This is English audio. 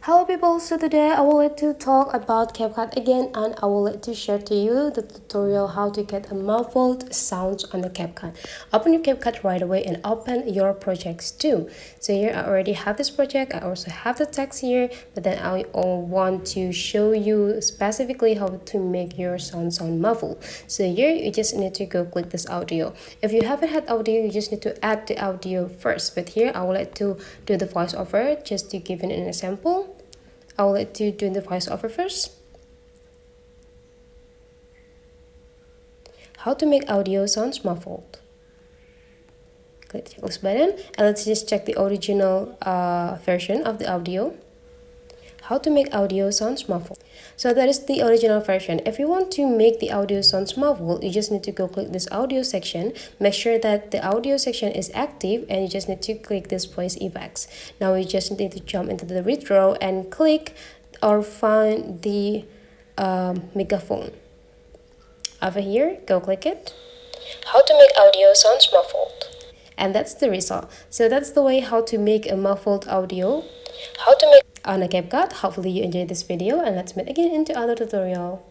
Hello people, so today I would like to talk about CapCut again, and I would like to share to you the tutorial how to get a muffled sounds on the CapCut. Open your CapCut right away and open your projects too. So here I already have this project, I also have the text here, but then I want to show you specifically how to make your sound muffled. So here you just need to go click this audio. If you haven't had audio, you just need to add the audio first, but here I would like to do the voiceover just to give an example. I will let you do the voiceover first. How to make audio sounds muffled. Click this button and let's just check the original version of the audio. How to make audio sounds muffled. So that is the original version. If you want to make the audio sounds muffled, you just need to go click this audio section. Make sure that the audio section is active and you just need to click this voice effects. Now you just need to jump into the retro and click or find the megaphone. Over here, go click it. How to make audio sounds muffled. And that's the result. So that's the way how to make a muffled audio. How to make on a CapCut. Hopefully you enjoyed this video, and let's meet again into other tutorial.